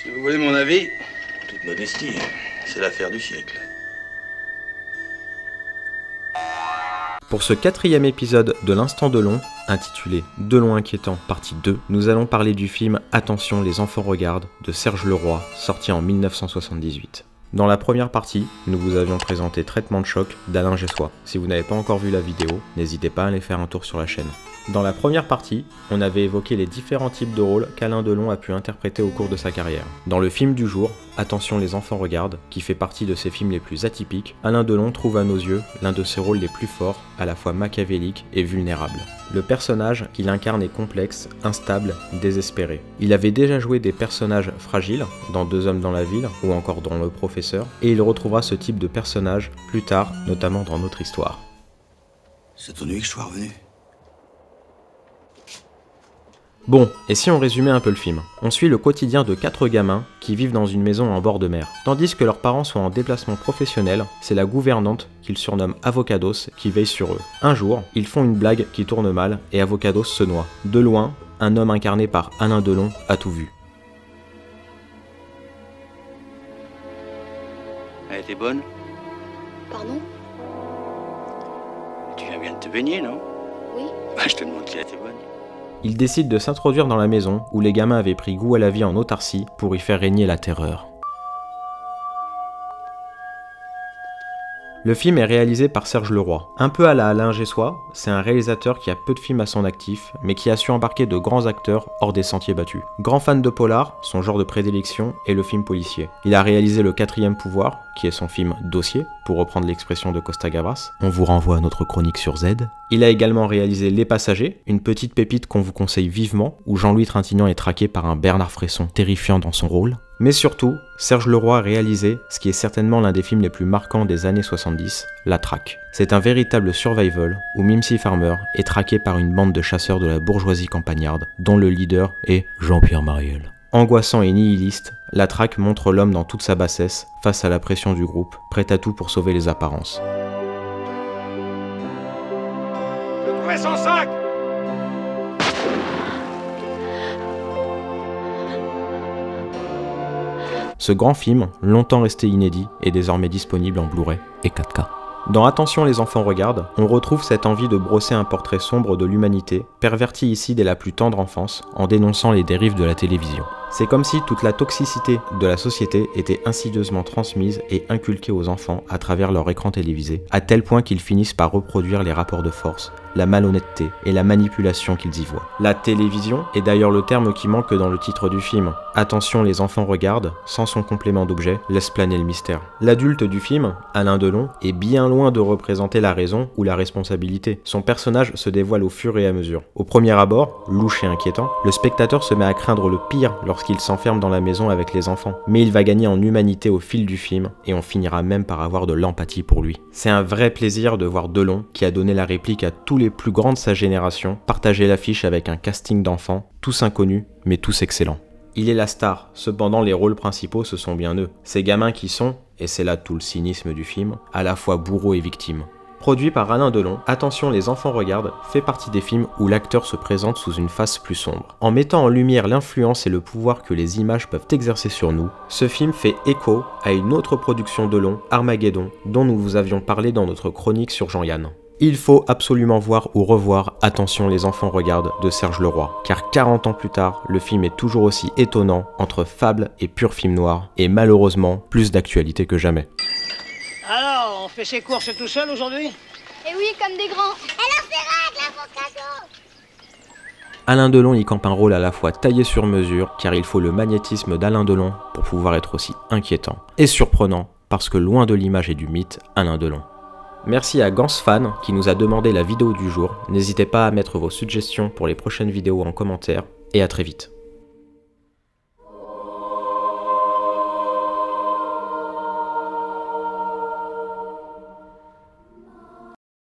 Si vous voulez mon avis, toute modestie, c'est l'affaire du siècle. Pour ce 4e épisode de l'Instant Delon, intitulé Delon inquiétant partie 2, nous allons parler du film Attention les enfants regardent de Serge Leroy, sorti en 1978. Dans la première partie, nous vous avions présenté Traitement de choc d'Alain Gessois. Si vous n'avez pas encore vu la vidéo, n'hésitez pas à aller faire un tour sur la chaîne. Dans la première partie, on avait évoqué les différents types de rôles qu'Alain Delon a pu interpréter au cours de sa carrière. Dans le film du jour, Attention les enfants regardent, qui fait partie de ses films les plus atypiques, Alain Delon trouve à nos yeux l'un de ses rôles les plus forts, à la fois machiavélique et vulnérable. Le personnage qu'il incarne est complexe, instable, désespéré. Il avait déjà joué des personnages fragiles, dans Deux hommes dans la ville, ou encore dans Le Professeur, et il retrouvera ce type de personnage plus tard, notamment dans notre histoire. C'est ton nuit que je sois revenu. Bon, et si on résumait un peu le film? On suit le quotidien de 4 gamins qui vivent dans une maison en bord de mer. Tandis que leurs parents sont en déplacement professionnel, c'est la gouvernante, qu'ils surnomment Avocados, qui veille sur eux. Un jour, ils font une blague qui tourne mal et Avocados se noie. De loin, un homme incarné par Alain Delon a tout vu. Elle était bonne? Pardon? Tu viens bien de te baigner, non? Oui. Bah, je te demande si elle était bonne. Ils décident de s'introduire dans la maison où les gamins avaient pris goût à la vie en autarcie pour y faire régner la terreur. Le film est réalisé par Serge Leroy. Un peu à la Alain Gessois, c'est un réalisateur qui a peu de films à son actif, mais qui a su embarquer de grands acteurs hors des sentiers battus. Grand fan de polar, son genre de prédilection est le film policier. Il a réalisé Le Quatrième Pouvoir, qui est son film Dossier, pour reprendre l'expression de Costa Gavras. On vous renvoie à notre chronique sur Z. Il a également réalisé Les Passagers, une petite pépite qu'on vous conseille vivement, où Jean-Louis Trintignant est traqué par un Bernard Fresson terrifiant dans son rôle. Mais surtout, Serge Leroy a réalisé ce qui est certainement l'un des films les plus marquants des années 70, La Traque. C'est un véritable survival où Mimsy Farmer est traqué par une bande de chasseurs de la bourgeoisie campagnarde, dont le leader est Jean-Pierre Mariel. Angoissant et nihiliste, La Traque montre l'homme dans toute sa bassesse, face à la pression du groupe, prêt à tout pour sauver les apparences. Je trouvais 105! Ce grand film, longtemps resté inédit, est désormais disponible en Blu-ray et 4K. Dans Attention les enfants regardent, on retrouve cette envie de brosser un portrait sombre de l'humanité, perverti ici dès la plus tendre enfance, en dénonçant les dérives de la télévision. C'est comme si toute la toxicité de la société était insidieusement transmise et inculquée aux enfants à travers leur écran télévisé, à tel point qu'ils finissent par reproduire les rapports de force, la malhonnêteté et la manipulation qu'ils y voient. La télévision est d'ailleurs le terme qui manque dans le titre du film. Attention les enfants regardent, sans son complément d'objet, laisse planer le mystère. L'adulte du film, Alain Delon, est bien loin de représenter la raison ou la responsabilité. Son personnage se dévoile au fur et à mesure. Au premier abord, louche et inquiétant, le spectateur se met à craindre le pire lorsqu'il s'enferme dans la maison avec les enfants. Mais il va gagner en humanité au fil du film et on finira même par avoir de l'empathie pour lui. C'est un vrai plaisir de voir Delon, qui a donné la réplique à tous les plus grands de sa génération, partager l'affiche avec un casting d'enfants, tous inconnus, mais tous excellents. Il est la star, cependant les rôles principaux ce sont bien eux. Ces gamins qui sont, et c'est là tout le cynisme du film, à la fois bourreaux et victimes. Produit par Alain Delon, Attention les enfants regardent fait partie des films où l'acteur se présente sous une face plus sombre. En mettant en lumière l'influence et le pouvoir que les images peuvent exercer sur nous, ce film fait écho à une autre production Delon, Armageddon, dont nous vous avions parlé dans notre chronique sur Jean-Yann. Il faut absolument voir ou revoir Attention les enfants regardent de Serge Leroy, car 40 ans plus tard, le film est toujours aussi étonnant entre fable et pur film noir, et malheureusement plus d'actualité que jamais. Alors, on fait ses courses tout seul aujourd'hui? Et oui, comme des grands. Elle a fait règle, l'avocat. Alain Delon y campe un rôle à la fois taillé sur mesure, car il faut le magnétisme d'Alain Delon pour pouvoir être aussi inquiétant et surprenant, parce que loin de l'image et du mythe, Alain Delon. Merci à Gansfan qui nous a demandé la vidéo du jour. N'hésitez pas à mettre vos suggestions pour les prochaines vidéos en commentaire et à très vite.